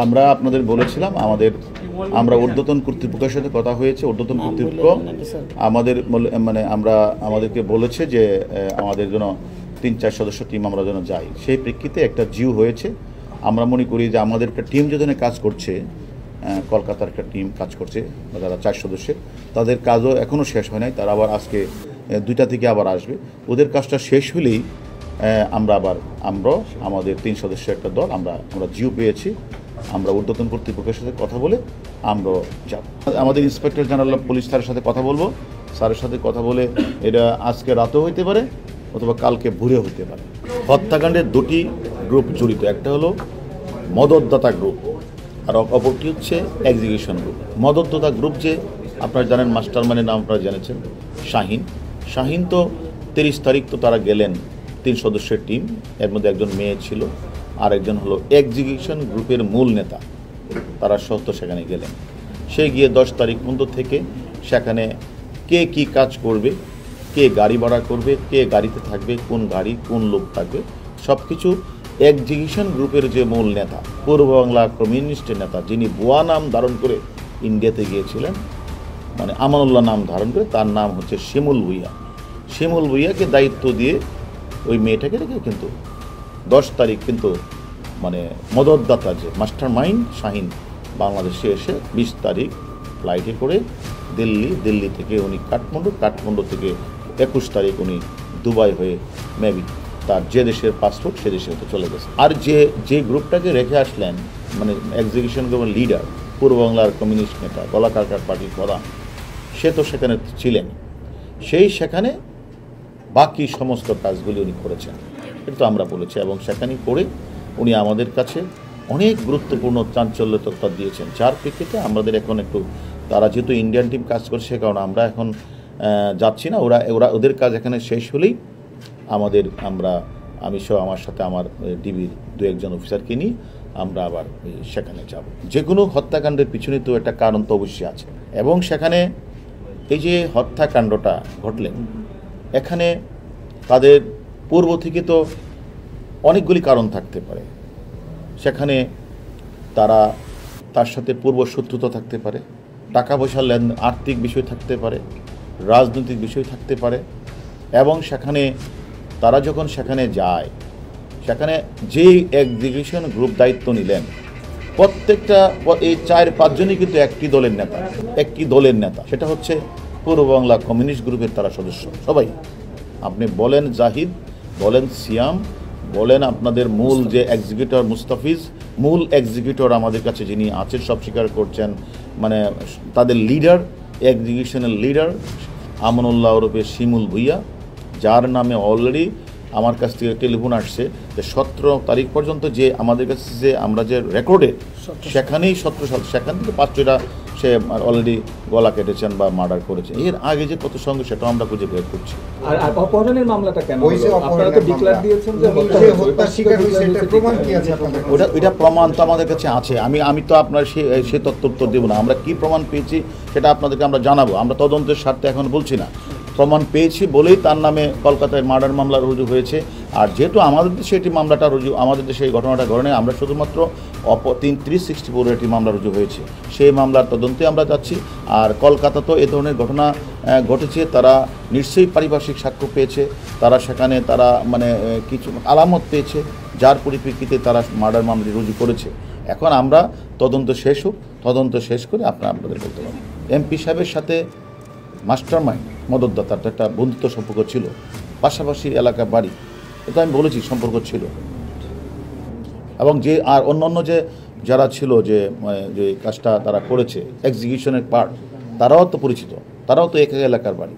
আমরা আপনাদের বলেছিলাম আমরা ঊর্ধ্বতন কর্তৃপক্ষের সাথে কথা হয়েছে। ঊর্ধ্বতন কর্তৃপক্ষ আমাদেরকে বলেছে যে আমাদের জন্য 3-4 সদস্য টিম আমরা যেন যাই। সেই প্রেক্ষিতে একটা জিও হয়েছে। আমরা মনে করি যে আমাদের একটা টিম যেখানে কাজ করছে, কলকাতার একটা টিম কাজ করছে, যারা 4 সদস্যের, তাদের কাজও এখনও শেষ হয় নাই। তারা আবার আজকে 2টা থেকে আবার আসবে। ওদের কাজটা শেষ হলেই আমরা আমাদের 3 সদস্যের একটা দল আমরা জিও পেয়েছি। আমরা ঊর্ধ্বতন কর্তৃপক্ষের সাথে কথা বলে আমরা যাব। আমাদের ইন্সপেক্টর জেনারেল অফ পুলিশ স্যারের সাথে কথা বলবো। স্যারের সাথে কথা বলে এটা আজকে রাতেও হইতে পারে অথবা কালকে ভোরে হতে পারে। হত্যাকাণ্ডের 2টি গ্রুপ জড়িত। একটা হলো মদতদাতা গ্রুপ আর অপরটি হচ্ছে এক্সিকিউশন গ্রুপ। মদতদাতা গ্রুপ যে আপনারা জানেন, মাস্টারমাইন্ডের নাম আপনারা জেনেছেন, শাহিন তো 30 তারিখ তো তারা গেলেন 3 সদস্যের টিম, এর মধ্যে একজন মেয়ে ছিল, আর একজন হলো এক্সিকিউশন গ্রুপের মূল নেতা, তারা সহ সেখানে গেলেন। সে গিয়ে 10 তারিখ পর্যন্ত থেকে সেখানে কে কি কাজ করবে, কে গাড়ি ভাড়া করবে, কে গাড়িতে থাকবে, কোন গাড়ি কোন লোক থাকবে, সব কিছু এক্সিকিউশন গ্রুপের যে মূল নেতা, পূর্ব বাংলা কমিউনিস্টের নেতা, যিনি বুয়া নাম ধারণ করে ইন্ডিয়াতে গিয়েছিলেন, মানে আমানুল্লাহ নাম ধারণ করে, তার নাম হচ্ছে শিমুল ভুইয়াকে দায়িত্ব দিয়ে ওই মেয়েটাকে রেখে কিন্তু 10 তারিখ কিন্তু মানে মদতদাতা যে মাস্টার মাইন্ড শাহিন বাংলাদেশে এসে 20 তারিখ ফ্লাইটে করে দিল্লি থেকে উনি কাঠমান্ডু থেকে 21 তারিখ উনি দুবাই হয়ে মেবি তার যে দেশের পাসপোর্ট সে দেশে হতে চলে গেছে। আর যে গ্রুপটাকে রেখে আসলেন, মানে এক্সিকিউশন গ্রুপের লিডার, পূর্ব বাংলার কমিউনিস্ট নেতা, গলাকারকার পার্টির প্রধান, সে তো সেখানে ছিলেন। সেখানে বাকি সমস্ত কাজগুলি উনি করেছেন, কিন্তু আমরা বলেছি, এবং সেখানে করে উনি আমাদের কাছে অনেক গুরুত্বপূর্ণ চাঞ্চল্য তথ্য দিয়েছেন, যার প্রেক্ষিতে আমাদের এখন একটু, তারা যেহেতু ইন্ডিয়ান টিম কাজ করছে, সে কারণে আমরা এখন যাচ্ছি না। ওদের কাজ এখানে শেষ হলেই আমি সহ আমার সাথে আমার ডিবির 2-1 অফিসারকে নিয়ে আমরা আবার সেখানে যাব। যে কোনো হত্যাকাণ্ডের পিছনে তো একটা কারণ তো অবশ্যই আছে, এবং সেখানে এই যে হত্যাকাণ্ডটা ঘটলেন, এখানে তাদের পূর্ব থেকে তো অনেকগুলি কারণ থাকতে পারে। সেখানে তার সাথে পূর্ব শত্রুতা থাকতে পারে, টাকা পয়সার লেনদেন, আর্থিক বিষয় থাকতে পারে, রাজনৈতিক বিষয় থাকতে পারে, এবং তারা যখন সেখানে যায়, সেখানে যেই এক্সিকিউশন গ্রুপ দায়িত্ব নিলেন, প্রত্যেকটা এই 4-5 জনই কিন্তু একটি দলের নেতা, সেটা হচ্ছে পূর্ব বাংলা কমিউনিস্ট গ্রুপের তারা সদস্য সবাই। আপনি বলেন জাহিদ, বলেন সিয়াম, বলেন আপনাদের মূল যে এক্সিকিউটর মুস্তাফিজ, মূল এক্সিকিউটর আমাদের কাছে যিনি আছেন সব স্বীকার করছেন, মানে তাদের লিডার, এক্সিকিউশনের লিডার আমানুল্লাহ ওরফে শিমুল ভুইয়া, যার নামে অলরেডি আমার কাছ থেকে টেলিফোন আসছে যে 17 তারিখ পর্যন্ত যে আমাদের কাছে যে আমরা যে রেকর্ডে, সেখানেই 17 সাল, সেখান থেকে 5টা সে অলরেডি গলা কেটেছেন বা মার্ডার করেছেন। এর আগে যে কত সঙ্গে সেটাও আমরা খুঁজে বের করছি। আর অপহরণের মামলাটা কেন? আপনারা তো ডিক্লেয়ার দিয়েছেন যে হত্যা শিকার হয়েছে, এটা প্রমাণ কি আছে আপনাদের? ওটা প্রমাণ তো আমাদের কাছে আছে। আমি তো আপনার সে তথ্য উত্তর দেবো না। আমরা কি প্রমাণ পেয়েছি সেটা আপনাদেরকে আমরা জানাবো। আমরা তদন্তের স্বার্থে এখন বলছি না। প্রমাণ পেয়েছি বলেই তার নামে কলকাতায় মার্ডার মামলা রুজু হয়েছে। আর যেহেতু আমাদের দেশে এটি মামলাটা আমাদের দেশে এই ঘটনাটা ঘটে, আমরা শুধুমাত্র 364 একটি মামলা রুজু হয়েছে, সেই মামলার তদন্তে আমরা যাচ্ছি। আর কলকাতা তো এ ধরনের ঘটনা ঘটেছে, তারা নিশ্চয়ই পারিপার্শ্বিক সাক্ষ্য পেয়েছে, তারা সেখানে মানে কিছু আলামত পেয়েছে, যার পরিপ্রেক্ষিতে তারা মার্ডার মামলা রুজু করেছে। এখন আমরা তদন্ত শেষ করে আপনাদের বলতে পারবো। এমপি সাহেবের সাথে মাস্টার মাইন্ড মদতদাতার একটা বন্ধুত্ব সম্পর্ক ছিল, পাশাপাশি এলাকার বাড়ি, এটা আমি বলেছি সম্পর্ক ছিল। এবং আর অন্যান্য যারা ছিল যে কাজটা তারা করেছে এক্সিকিউশনের পার্ট, তারাও তো পরিচিত, তারাও তো এক এলাকার বাড়ি।